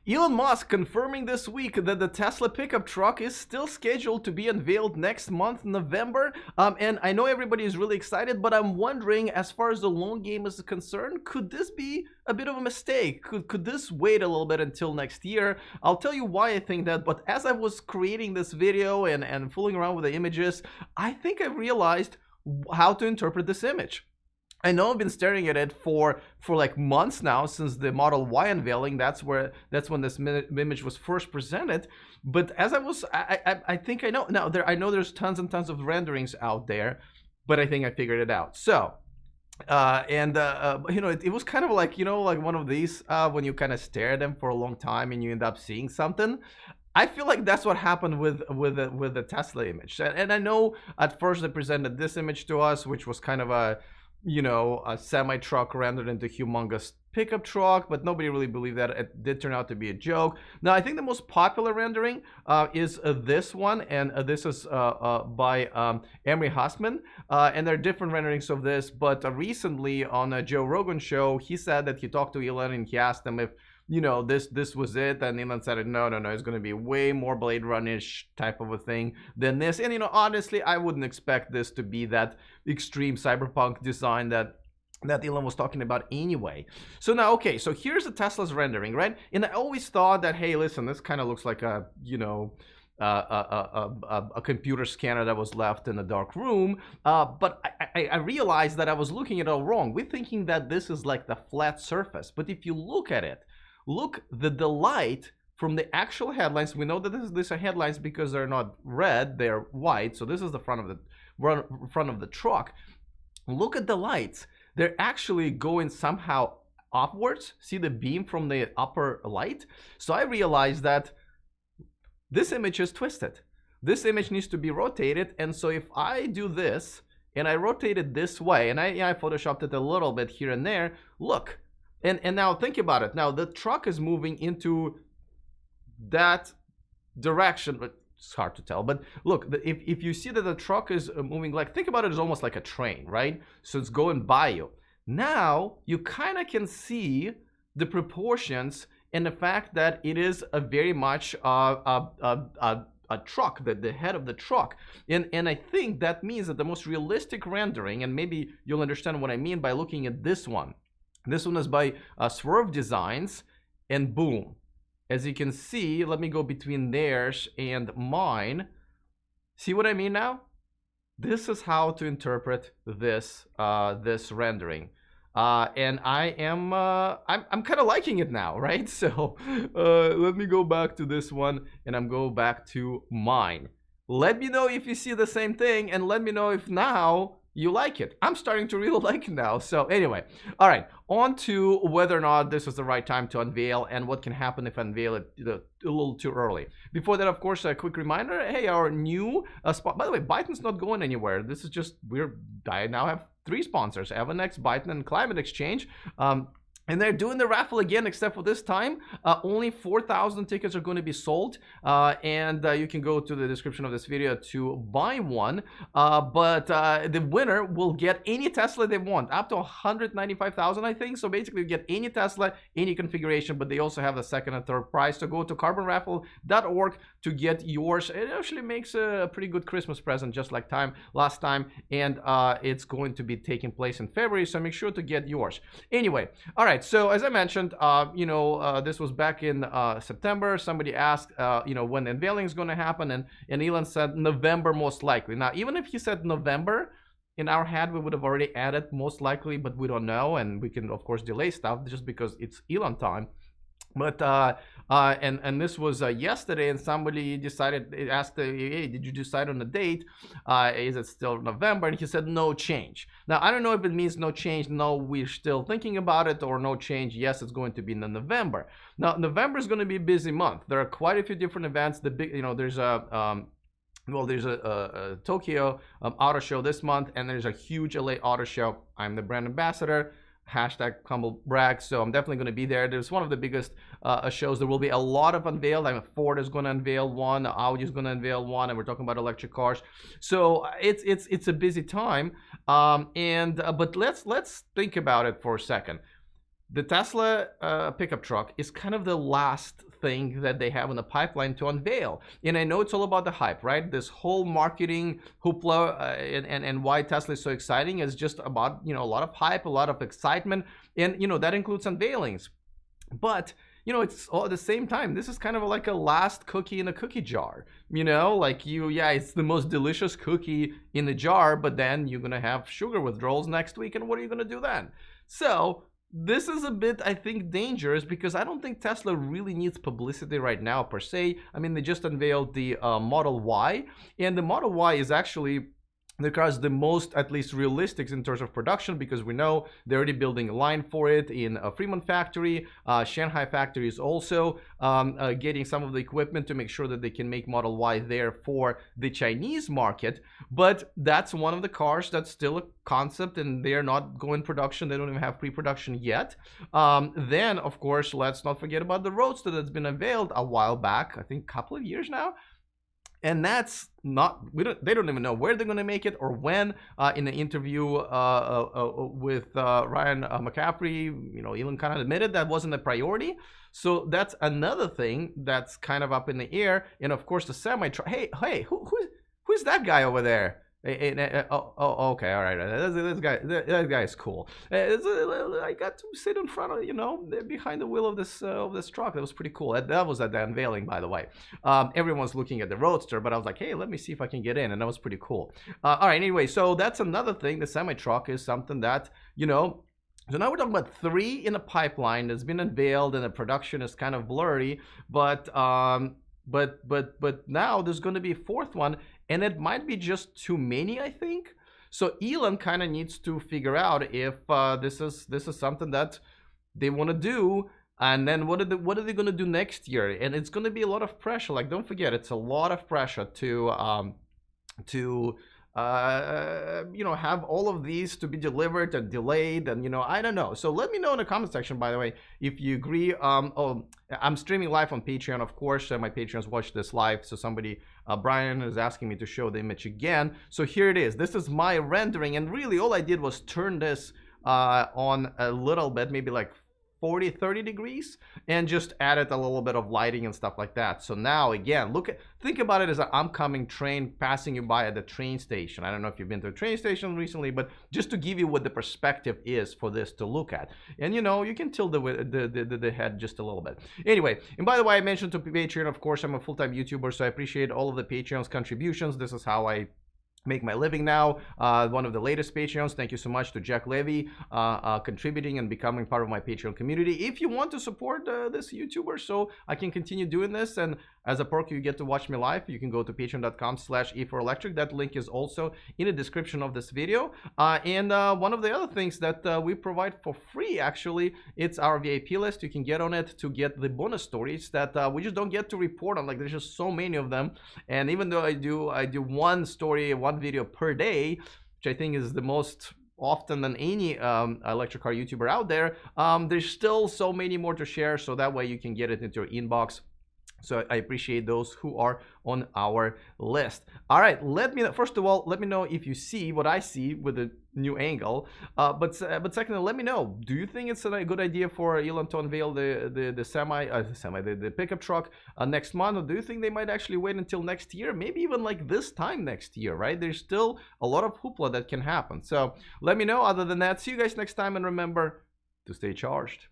Elon Musk confirming this week that the Tesla pickup truck is still scheduled to be unveiled next month, November. And I know everybody is really excited, but I'm wondering, as far as the long game is concerned, could this be a bit of a mistake? Could this wait a little bit until next year? I'll tell you why I think that, but as I was creating this video and fooling around with the images, I think I realized how to interpret this image. I know I've been staring at it for like months now, since the Model Y unveiling. That's when this image was first presented. But as I think I know now. I know there's tons and tons of renderings out there, but I think I figured it out. So, it was kind of like, like one of these when you kind of stare at them for a long time and you end up seeing something. I feel like that's what happened with the Tesla image. And I know at first they presented this image to us, which was kind of a semi-truck rendered into humongous pickup truck, but nobody really believed that. It did turn out to be a joke. Now, I think the most popular rendering is this one, and this is by Emery Hussman, and there are different renderings of this, but recently on a Joe Rogan show, he said that he talked to Elon and he asked him if this was it, and Elon said no, it's going to be way more Blade Runner-ish type of a thing than this. And honestly, I wouldn't expect this to be that extreme cyberpunk design that Elon was talking about anyway. So now, okay, so here's the Tesla's rendering, right? And I always thought that, hey, listen, this kind of looks like a computer scanner that was left in a dark room, but I realized that I was looking at it all wrong. We're thinking that this is like the flat surface, but if you look at it, look, the light from the actual headlines, we know that these are headlines because they're not red, they're white. So this is the front of the truck. Look at the lights. They're actually going somehow upwards. See the beam from the upper light? So I realized that this image is twisted. This image needs to be rotated. And so if I do this and I rotate it this way, and I photoshopped it a little bit here and there, look. And now think about it. Now the truck is moving into that direction, but it's hard to tell. But look, if you see that the truck is moving, like, think about it as almost like a train, right? So it's going by you. Now you kind of can see the proportions and the fact that it is a very much a truck, the head of the truck. And I think that means that the most realistic rendering, and maybe you'll understand what I mean by looking at this one. This one is by Swerve Designs, and boom. As you can see, let me go between theirs and mine. See what I mean now? This is how to interpret this this rendering. And I'm kind of liking it now, right? So let me go back to this one, and I'm go back to mine. Let me know if you see the same thing, and let me know if now you like it. I'm starting to really like it now. So anyway, all right, on to whether or not this is the right time to unveil and what can happen if I unveil it a little too early. Before that, of course, a quick reminder, hey, our new spot, by the way, Byton's not going anywhere. This is just, I now have 3 sponsors, Avanex, Byton, and Climate Exchange. And they're doing the raffle again, except for this time, only 4,000 tickets are going to be sold. And you can go to the description of this video to buy one. But the winner will get any Tesla they want, up to 195,000, I think. So basically, you get any Tesla, any configuration, but they also have the second and third prize. So go to carbonraffle.org to get yours. It actually makes a pretty good Christmas present, just like last time. And it's going to be taking place in February, so make sure to get yours. Anyway, all right. So as I mentioned, this was back in September. Somebody asked, when the unveiling is going to happen, and Elon said November most likely. Now, even if he said November, in our head we would have already added most likely, but we don't know, and we can of course delay stuff just because it's Elon time. But and this was yesterday, and somebody asked, hey, did you decide on a date? Is it still November? And he said no change. Now I don't know if it means no change, no, we're still thinking about it, or no change, yes, it's going to be in November. Now November is going to be a busy month. There are quite a few different events. The big, there's a Tokyo auto show this month, and there's a huge LA auto show. I'm the brand ambassador. Hashtag humble brag. So I'm definitely going to be there. There's one of the biggest shows. There will be a lot of unveiled. I mean, Ford is going to unveil one, Audi is going to unveil one, and we're talking about electric cars. So it's a busy time. But let's think about it for a second. The Tesla pickup truck is kind of the last thing that they have in the pipeline to unveil. And I know it's all about the hype, right? This whole marketing hoopla and why Tesla is so exciting is just about, a lot of hype, a lot of excitement, and that includes unveilings. But it's all at the same time, this is kind of like a last cookie in a cookie jar. It's the most delicious cookie in the jar, but then you're gonna have sugar withdrawals next week, and what are you gonna do then? So this is a bit, I think, dangerous, because I don't think Tesla really needs publicity right now per se. I mean, they just unveiled the Model Y, and the Model Y is actually the car is the most, at least, realistic in terms of production, because we know they're already building a line for it in a Fremont factory. Shanghai factory is also getting some of the equipment to make sure that they can make Model Y there for the Chinese market. But that's one of the cars that's still a concept, and they're not going production. They don't even have pre-production yet. Then, of course, let's not forget about the Roadster that's been unveiled a while back, I think a couple of years now. And that's not, they don't even know where they're going to make it or when. In the interview with Ryan McCaffrey, Elon kind of admitted that wasn't a priority. So that's another thing that's kind of up in the air. And of course, the semi-truck. Hey, who's that guy over there? Okay, all right. That guy is cool. I got to sit in front of, behind the wheel of this truck. That was pretty cool. That was at the unveiling, by the way. Everyone's looking at the Roadster, but I was like, hey, let me see if I can get in, and that was pretty cool. All right, anyway, so that's another thing. The semi-truck is something that, so now we're talking about 3 in a pipeline that's been unveiled, and the production is kind of blurry, but now there's going to be a 4th one, and it might be just too many, I think. So Elon kind of needs to figure out if this is something that they want to do, and then what are they going to do next year? And it's going to be a lot of pressure. Like, don't forget, it's a lot of pressure to have all of these to be delivered and delayed, and I don't know. So let me know in the comment section, by the way, if you agree. I'm streaming live on Patreon, of course. My Patreons watch this live. So somebody, Brian, is asking me to show the image again. So here it is. This is my rendering, and really all I did was turn this on a little bit, maybe like 40-30 degrees, and just added a little bit of lighting and stuff like that. So now again, think about it as an oncoming train passing you by at the train station. I don't know if you've been to a train station recently, but just to give you what the perspective is for this to look at. And you can tilt the head just a little bit. Anyway, and by the way, I mentioned to Patreon, of course, I'm a full-time YouTuber, so I appreciate all of the Patreon's contributions. This is how I make my living now. One of the latest Patreons, thank you so much to Jack Levy, contributing and becoming part of my Patreon community. If you want to support this YouTuber so I can continue doing this, and as a perk you get to watch me live, you can go to patreon.com/e4electric. That link is also in the description of this video. And one of the other things that we provide for free, actually, it's our VIP list. You can get on it to get the bonus stories that we just don't get to report on. Like, there's just so many of them, and even though I do one story, one video per day, which I think is the most often than any electric car YouTuber out there, there's still so many more to share, so that way you can get it into your inbox. So I appreciate those who are on our list. All right, first of all, let me know if you see what I see with a new angle. But secondly, let me know, do you think it's a good idea for Elon to unveil the pickup truck next month, or do you think they might actually wait until next year, maybe even like this time next year, right? There's still a lot of hoopla that can happen. So let me know. Other than that, see you guys next time, and remember to stay charged.